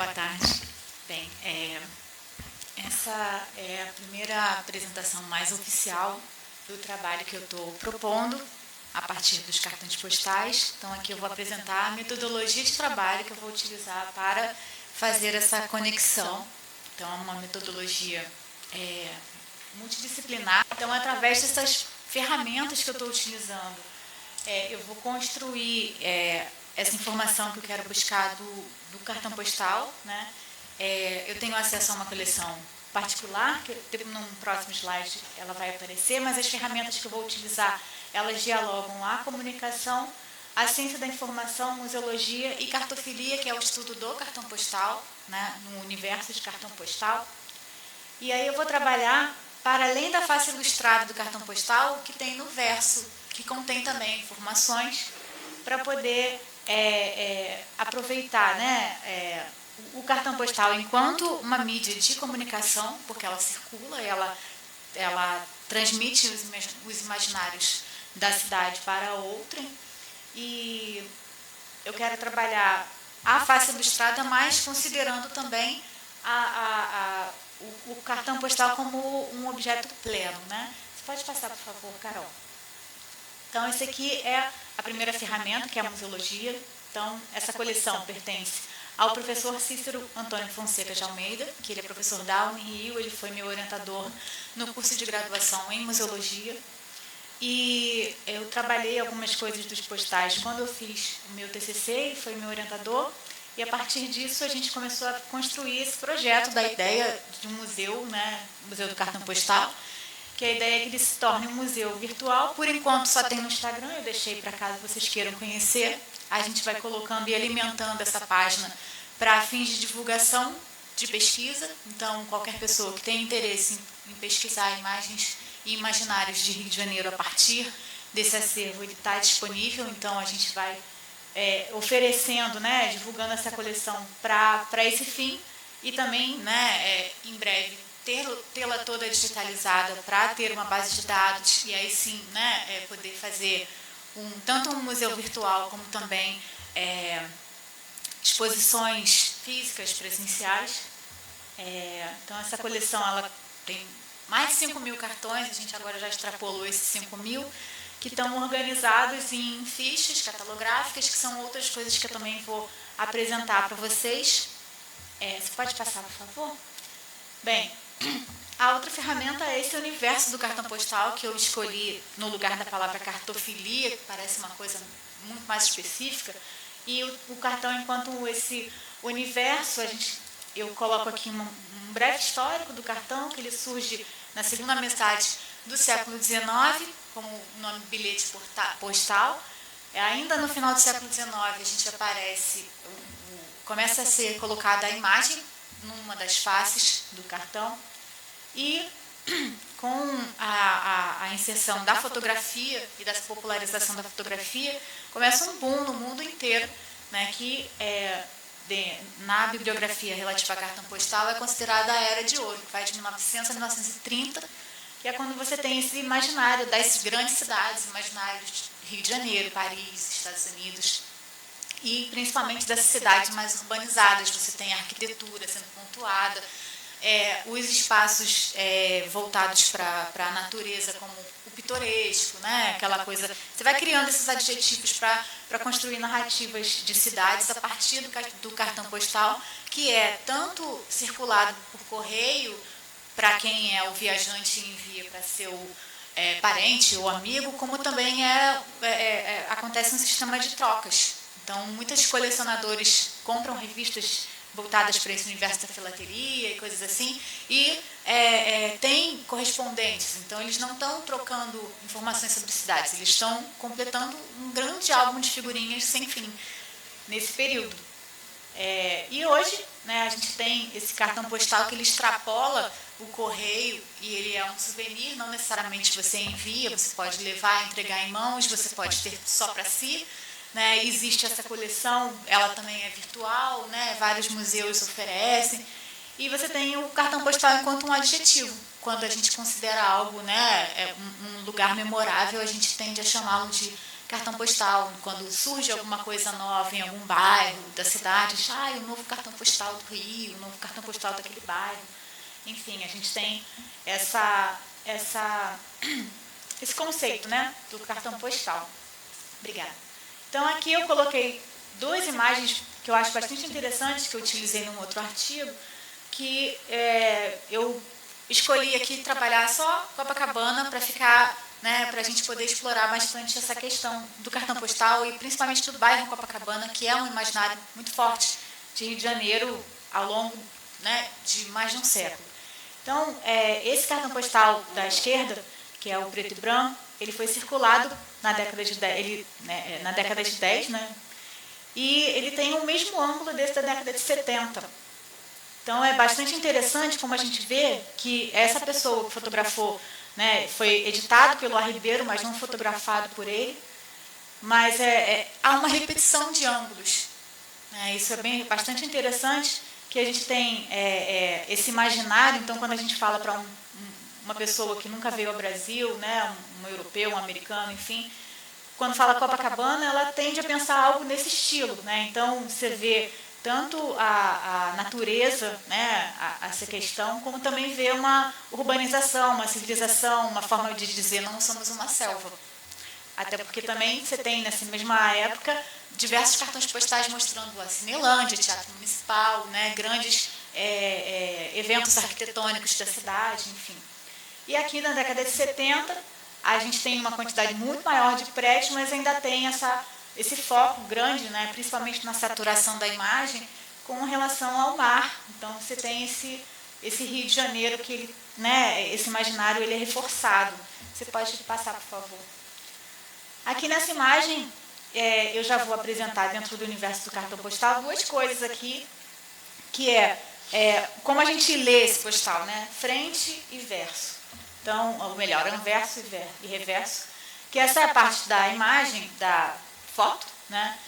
Boa tarde. Bem, essa é a primeira apresentação mais oficial do trabalho que eu estou propondo a partir dos cartões postais. Então, aqui eu vou apresentar a metodologia de trabalho que eu vou utilizar para fazer essa conexão. Então, é uma metodologia multidisciplinar. Então, através dessas ferramentas que eu estou utilizando, eu vou construir essa informação que eu quero buscar do cartão postal, né? Eu tenho acesso a uma coleção particular, que num próximo slide ela vai aparecer, mas as ferramentas que eu vou utilizar, elas dialogam a comunicação, a ciência da informação, museologia e cartofilia, que é o estudo do cartão postal, né, no universo de cartão postal. E aí eu vou trabalhar, para além da face ilustrada do cartão postal, o que tem no verso, que contém também informações para poder aproveitar, né, o cartão postal enquanto uma mídia de comunicação, porque ela circula, ela transmite os imaginários da cidade para outrem. E eu quero trabalhar a face ilustrada, mas considerando também o cartão postal como um objeto pleno, né? Você pode passar, por favor, Carol? Então, esse aqui é a primeira ferramenta, que é a museologia. Então, essa coleção pertence ao professor Cícero Antônio Fonseca de Almeida, que ele é professor da Unirio, ele foi meu orientador no curso de graduação em museologia. E eu trabalhei algumas coisas dos postais quando eu fiz o meu TCC, ele foi meu orientador. E a partir disso a gente começou a construir esse projeto da ideia de um museu, né, Museu do Cartão Postal, que a ideia é que ele se torne um museu virtual. Por enquanto só tem no Instagram, eu deixei para caso vocês queiram conhecer. A gente vai colocando e alimentando essa página para fins de divulgação de pesquisa. Então, qualquer pessoa que tenha interesse em pesquisar imagens e imaginários de Rio de Janeiro a partir desse acervo, ele está disponível. Então, a gente vai oferecendo, né, divulgando essa coleção para esse fim e também, né, em breve, tê-la toda digitalizada para ter uma base de dados e aí sim, né, poder fazer tanto um museu virtual como também exposições físicas presenciais. Então, essa coleção ela tem mais de 5.000 cartões, a gente agora já extrapolou esses 5.000, que estão organizados em fichas catalográficas, que são outras coisas que eu também vou apresentar para vocês. Você pode passar, por favor? Bem, a outra ferramenta é esse universo do cartão postal, que eu escolhi no lugar da palavra cartofilia, que parece uma coisa muito mais específica, e o cartão enquanto esse universo, eu coloco aqui um breve histórico do cartão, que ele surge na segunda metade do século XIX, como o nome bilhete postal. Ainda no final do século XIX, a gente começa a ser colocada a imagem numa das faces do cartão, e com a inserção da fotografia e da popularização da fotografia, começa um boom no mundo inteiro, né, que na bibliografia relativa a cartão postal é considerada a Era de Ouro, que vai de 1900 a 1930, que é quando você tem esse imaginário das grandes cidades, imaginários de Rio de Janeiro, Paris, Estados Unidos, e principalmente das cidades mais urbanizadas. Você tem a arquitetura sendo pontuada, os espaços voltados para a natureza, como o pitoresco, né? Aquela coisa. Você vai criando esses adjetivos para construir narrativas de cidades a partir do cartão postal, que é tanto circulado por correio, para quem é o viajante e envia para seu parente ou amigo, como também acontece um sistema de trocas. Então, muitos colecionadores compram revistas voltadas para esse universo da filatelia e coisas assim, e tem correspondentes. Então, eles não estão trocando informações sobre cidades, eles estão completando um grande álbum de figurinhas sem fim nesse período. E hoje, né, a gente tem esse cartão postal que ele extrapola o correio e ele é um souvenir, não necessariamente você envia, você pode levar, entregar em mãos, você pode ter só para si. Né, existe essa coleção, ela também é virtual, né, vários museus oferecem, e você tem o cartão postal enquanto um adjetivo. Quando a gente considera algo, né, um lugar memorável, a gente tende a chamá-lo cartão postal. Quando surge alguma coisa nova em algum bairro da cidade, o novo cartão postal do Rio, o novo cartão postal daquele bairro. Enfim, a gente tem esse conceito, né, do cartão postal. Obrigada. Então, aqui eu coloquei duas imagens que eu acho bastante interessantes, que eu utilizei num outro artigo, que eu escolhi aqui trabalhar só Copacabana para ficar, né, para a gente poder explorar bastante essa questão do cartão postal e principalmente do bairro Copacabana, que é um imaginário muito forte de Rio de Janeiro ao longo, né, de mais de um século. Então, esse cartão postal da esquerda, que é o preto e branco, ele foi circulado na década de 10, né? E ele tem o mesmo ângulo desse da década de 70. Então, é bastante interessante como a gente vê que essa pessoa que fotografou, né, foi editado pelo A. Ribeiro, mas não fotografado por ele, mas há uma repetição de ângulos. Isso é bastante interessante, que a gente tem esse imaginário. Então, quando a gente fala para uma pessoa que nunca veio ao Brasil, né, um europeu, um americano, enfim, quando fala Copacabana, ela tende a pensar algo nesse estilo, né? Então, você vê tanto a natureza, né, essa questão, como também vê uma urbanização, uma civilização, uma forma de dizer não somos uma selva. Até porque também você tem, nessa mesma época, diversos cartões postais mostrando a Cinelândia, Teatro Municipal, né, grandes eventos arquitetônicos da cidade, enfim. E aqui na década de 70, a gente tem uma quantidade muito maior de prédios, mas ainda tem esse foco grande, né, principalmente na saturação da imagem, com relação ao mar. Então, você tem esse Rio de Janeiro, que ele, né, esse imaginário ele é reforçado. Você pode passar, por favor. Aqui nessa imagem, eu já vou apresentar dentro do universo do cartão postal duas coisas aqui, que como a gente lê esse postal, né? Frente e verso. Então, ou melhor, é um verso e reverso, que essa é a parte da imagem, da foto, né?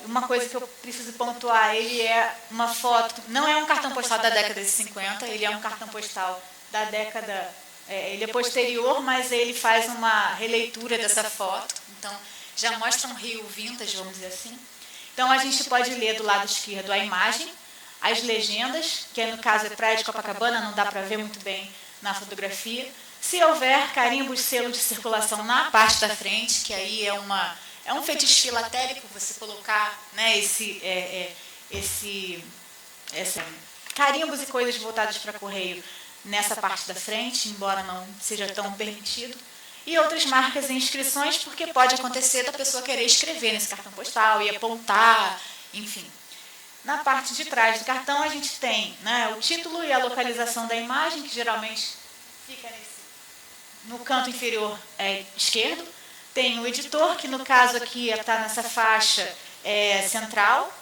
Uma coisa que eu preciso pontuar, ele é uma foto, não é um cartão postal da década de 50, ele é um cartão postal da década, ele é posterior, mas ele faz uma releitura dessa foto, então já mostra um Rio vintage, vamos dizer assim. Então, a gente pode ler do lado esquerdo a imagem, as legendas, que no caso é Praia de Copacabana, não dá para ver muito bem na fotografia. Se houver carimbos, selo de circulação na parte da frente, que aí é um fetiche filatérico você colocar, né, carimbos e coisas voltadas para correio nessa parte da frente, embora não seja tão permitido. E outras marcas e inscrições, porque pode acontecer da pessoa querer escrever nesse cartão postal e apontar, enfim. Na parte de trás do cartão, a gente tem, né, o título e a localização da imagem, que geralmente fica no canto inferior esquerdo. Tem o editor, que no caso aqui está nessa faixa central.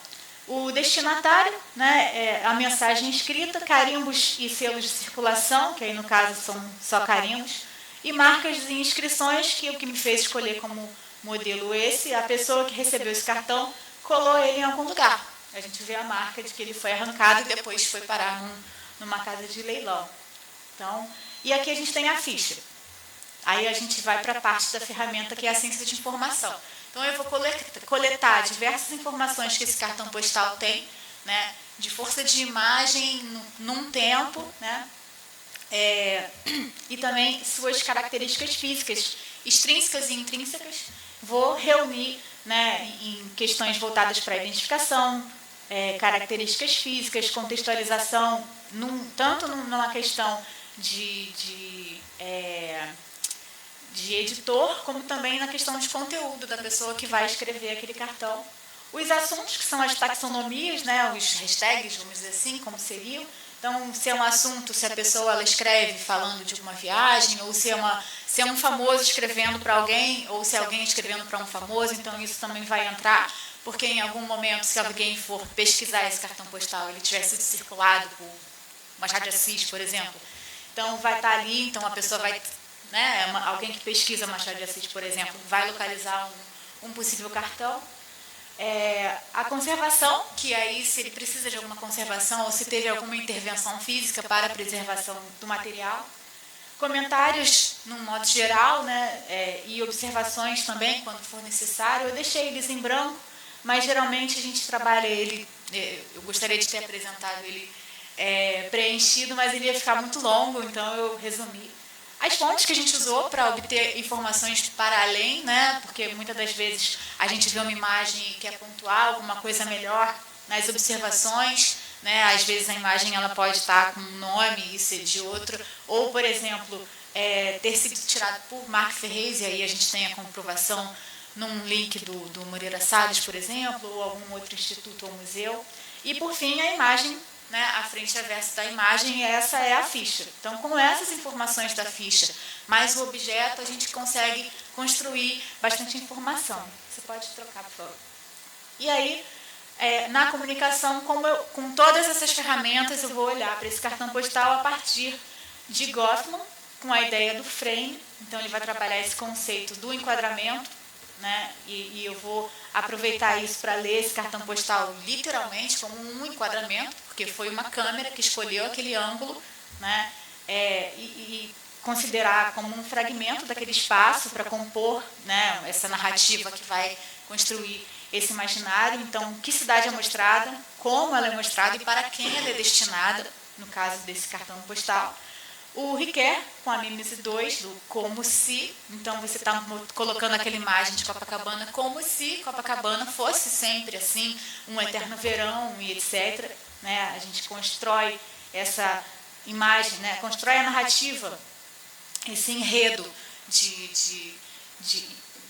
O destinatário, né, a mensagem escrita, carimbos e selos de circulação, que aí no caso são só carimbos, e marcas e inscrições, que é o que me fez escolher como modelo esse. A pessoa que recebeu esse cartão colou ele em algum lugar. A gente vê a marca de que ele foi arrancado e depois foi parar numa casa de leilão. Então, e aqui a gente tem a ficha. Aí a gente vai para a parte da ferramenta, que é a ciência de informação. Então, eu vou coletar diversas informações que esse cartão postal tem, né, de força de imagem num tempo, né, e também suas características físicas, extrínsecas e intrínsecas. Vou reunir, né, em questões voltadas para a identificação, características físicas, contextualização, tanto numa questão de editor, como também na questão de conteúdo da pessoa que vai escrever aquele cartão. Os assuntos, que são as taxonomias, né, os hashtags, vamos dizer assim, como seriam. Então, se é um assunto, se a pessoa ela escreve falando de uma viagem, ou se é um famoso escrevendo para alguém, ou se é alguém escrevendo para um famoso, então isso também vai entrar, porque em algum momento, se alguém for pesquisar esse cartão postal, ele tiver sido circulado por Machado de Assis, por exemplo, então vai estar ali, então a pessoa vai, né, alguém que pesquisa Machado de Assis, por exemplo, vai localizar um possível cartão. A conservação, que aí se ele precisa de alguma conservação ou se teve alguma intervenção física para a preservação do material. Comentários, num modo geral, né, e observações também, quando for necessário. Eu deixei eles em branco, mas geralmente a gente trabalha ele, eu gostaria de ter apresentado ele preenchido, mas ele ia ficar muito longo, então eu resumi. As fontes que a gente usou para obter informações para além, né, porque muitas das vezes a gente vê uma imagem e quer pontuar alguma coisa melhor nas observações, né, às vezes a imagem ela pode estar com um nome e ser de outro, ou, por exemplo, ter sido tirado por Mark Ferrez, e aí a gente tem a comprovação num link do Moreira Salles, por exemplo, ou algum outro instituto ou museu. E, por fim, a imagem, né, a frente e a verso da imagem, essa é a ficha. Então, com essas informações da ficha, mais o objeto, a gente consegue construir bastante informação. Você pode trocar, por favor. E aí, na comunicação, com todas essas ferramentas, eu vou olhar para esse cartão postal a partir de Goffman, com a ideia do frame. Então, ele vai trabalhar esse conceito do enquadramento, né? E eu vou aproveitar isso para ler esse cartão postal literalmente como um enquadramento, porque foi uma câmera que escolheu aquele ângulo, né? E considerar como um fragmento daquele espaço para compor, né, essa narrativa que vai construir esse imaginário. Então, que cidade é mostrada, como ela é mostrada e para quem ela é destinada, no caso desse cartão postal. O Riquet, com a Mímese 2, do como se, então você está colocando aquela imagem de Copacabana como se Copacabana fosse sempre assim, um eterno verão e etc. Né? A gente constrói essa imagem, né? Constrói a narrativa, esse enredo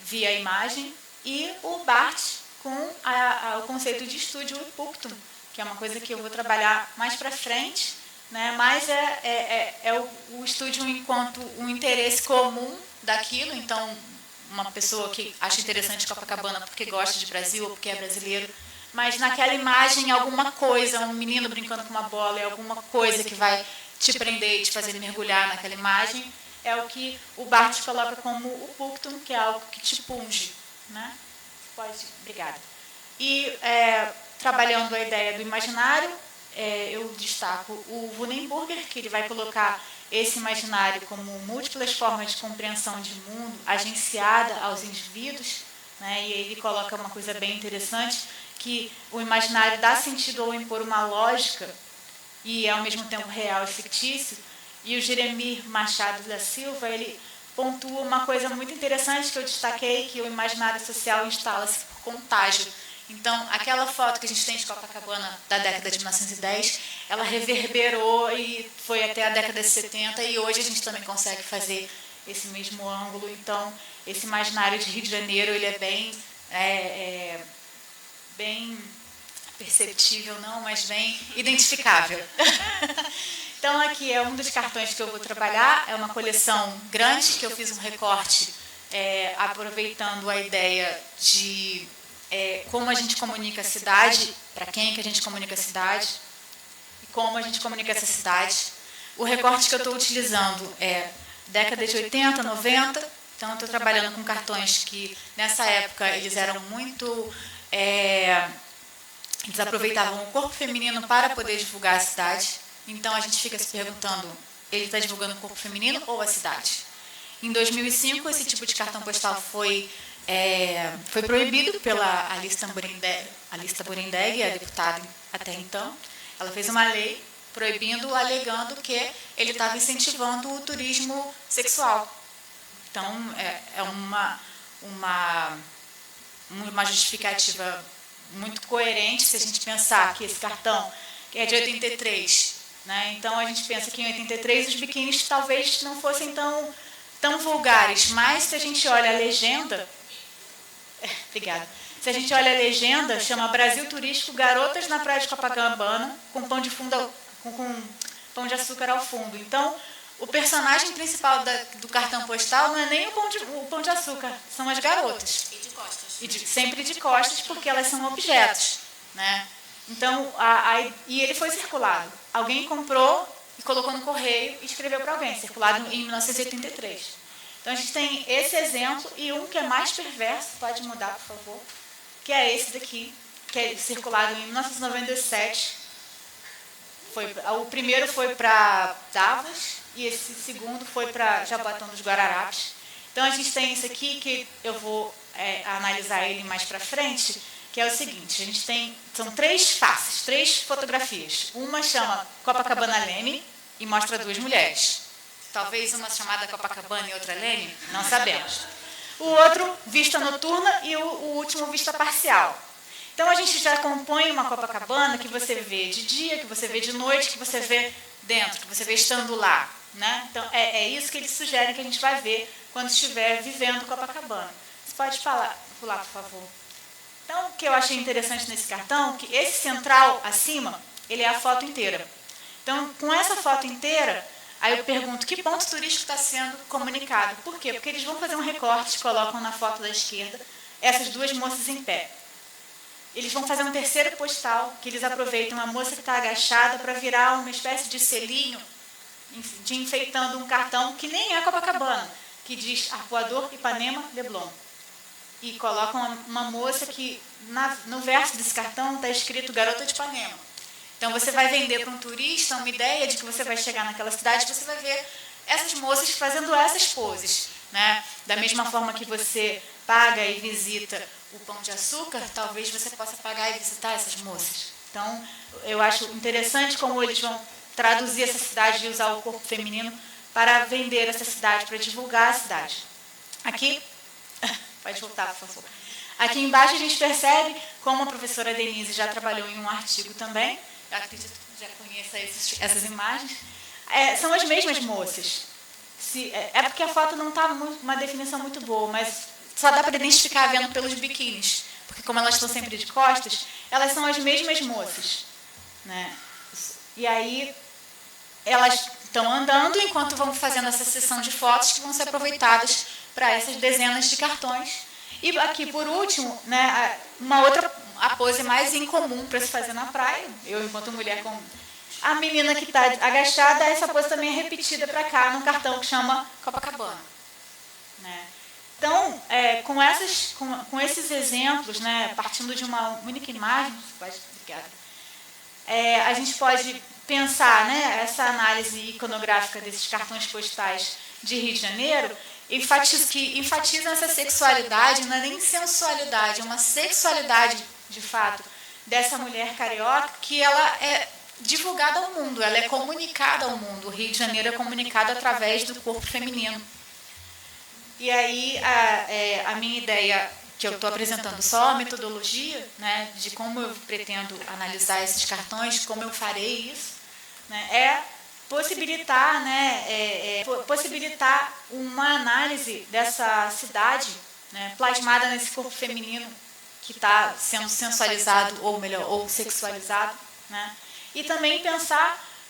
via a imagem, e o Barth com o conceito de estúdio e punctum, que é uma coisa que eu vou trabalhar mais para frente, né? Mas o estúdio enquanto um interesse comum daquilo. Então, uma pessoa que acha interessante Copacabana porque gosta de Brasil ou porque é brasileiro, mas naquela imagem alguma coisa, um menino brincando com uma bola, é alguma coisa que vai te prender e te fazer mergulhar naquela imagem, é o que o Barth coloca como o punctum, que é algo que te punge, né? Pode, obrigada. E trabalhando a ideia do imaginário, eu destaco o Wunenburger, que ele vai colocar esse imaginário como múltiplas formas de compreensão de mundo agenciada aos indivíduos, né? E ele coloca uma coisa bem interessante, que o imaginário dá sentido ao impor uma lógica e é ao mesmo tempo real e fictício. E o Jeremir Machado da Silva, ele pontua uma coisa muito interessante que eu destaquei, que o imaginário social instala-se por contágio. Então, aquela foto que a gente tem de Copacabana da década de 1910, ela reverberou e foi até a década de 70, e hoje a gente também consegue fazer esse mesmo ângulo. Então, esse imaginário de Rio de Janeiro, ele é bem perceptível, não, mas bem identificável. Então, aqui é um dos cartões que eu vou trabalhar, é uma coleção grande, que eu fiz um recorte aproveitando a ideia de como a gente comunica a cidade, para quem que a gente comunica a cidade, e como a gente comunica essa cidade. O recorte que eu estou utilizando é década de 80, 90, então eu estou trabalhando com cartões que, nessa época, eles eram muito... eles aproveitavam o corpo feminino para poder divulgar a cidade. Então, a gente fica se perguntando, ele está divulgando o corpo feminino ou a cidade? Em 2005, esse tipo de cartão postal foi proibido pela Alista Burendegg, a deputada até então. Ela fez uma lei proibindo, alegando que ele estava incentivando o turismo sexual. Então, é uma justificativa muito coerente se a gente pensar que esse cartão é de 83, né? Então a gente pensa que em 83 os biquínis talvez não fossem tão vulgares, mas se a gente olha a legenda, obrigada. Se a gente olha a legenda, chama Brasil Turístico Garotas na Praia de Copacabana com pão de açúcar ao fundo. Então, o personagem principal do cartão postal não é nem o pão de açúcar, são as garotas. E de costas. Sempre de costas, porque elas são objetos, né? Então, e ele foi circulado. Alguém comprou e colocou no correio e escreveu para alguém, circulado em 1983. Então, a gente tem esse exemplo e um que é mais perverso, pode mudar, por favor, que é esse daqui, que é circulado em 1997. O primeiro foi para Davos, e esse segundo foi para Jaboatão dos Guararapes. Então, a gente tem esse aqui, que eu vou analisar ele mais para frente, que é o seguinte, a gente tem, são 3 faces, 3 fotografias. Uma chama Copacabana Leme e mostra 2 mulheres. Talvez uma chamada Copacabana e outra Leme, não sabemos. O outro, vista noturna, e o último, vista parcial. Então, a gente já compõe uma Copacabana que você vê de dia, que você vê de noite, que você vê dentro, que você vê estando lá. Né? Então, é isso que eles sugerem que a gente vai ver quando estiver vivendo Copacabana. Você pode pular, por favor. Então, o que eu achei interessante nesse cartão, que esse central acima, ele é a foto inteira. Então, com essa foto inteira, aí eu pergunto, que ponto turístico está sendo comunicado? Por quê? Porque eles vão fazer um recorte, colocam na foto da esquerda essas 2 moças em pé. Eles vão fazer um terceiro postal, que eles aproveitam uma moça que está agachada para virar uma espécie de selinho, de enfeitando um cartão que nem é Copacabana, que diz Arpoador, Ipanema, Leblon. E colocam uma moça que, no verso desse cartão, está escrito Garota de Ipanema. Então, você vai vender para um turista uma ideia de que você vai chegar naquela cidade, você vai ver essas moças fazendo essas poses. Né? Da mesma forma que você paga e visita o Pão de Açúcar, talvez você possa pagar e visitar essas moças. Então, eu acho interessante como eles vão traduzir essa cidade e usar o corpo feminino para vender essa cidade, para divulgar a cidade. Aqui, pode voltar, por favor. Aqui embaixo a gente percebe como a professora Denise já trabalhou em um artigo também, eu acredito que já conheça essas imagens, são as mesmas moças. É porque a foto não está uma definição muito boa, mas só dá para identificar vendo pelos biquínis, porque como elas estão sempre de costas, elas são as mesmas moças. Né? E aí, elas estão andando enquanto vão fazendo essa sessão de fotos que vão ser aproveitadas para essas dezenas de cartões. E aqui, por último, né, a pose mais incomum para se fazer na praia, eu enquanto mulher com a menina que está agachada, essa pose também é repetida para cá, num cartão que chama Copacabana. Né? Então, com esses exemplos, né, partindo de uma única imagem, a gente pode pensar, né, essa análise iconográfica desses cartões postais de Rio de Janeiro, que enfatizam essa sexualidade, não é nem sensualidade, é uma sexualidade, de fato, dessa mulher carioca, que ela é divulgada ao mundo, ela é comunicada ao mundo. O Rio de Janeiro é comunicado através do corpo feminino. E aí, a minha ideia, que eu estou apresentando só a metodologia, né, de como eu pretendo analisar esses cartões, como eu farei isso, né, é possibilitar, possibilitar uma análise dessa cidade, né, plasmada nesse corpo feminino que está sendo sensualizado, ou melhor, ou sexualizado, né, e também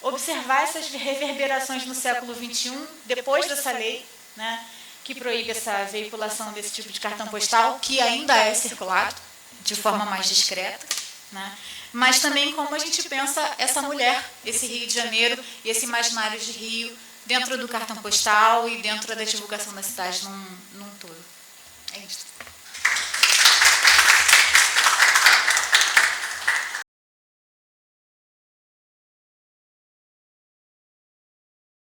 observar essas reverberações no século XXI, depois dessa lei, né, que proíbe essa veiculação desse tipo de cartão postal, que ainda é circulado de forma mais discreta, né? Mas também como a gente pensa essa mulher, esse Rio de Janeiro e esse imaginário de Rio dentro do cartão postal e dentro da divulgação da cidade num todo. É isso.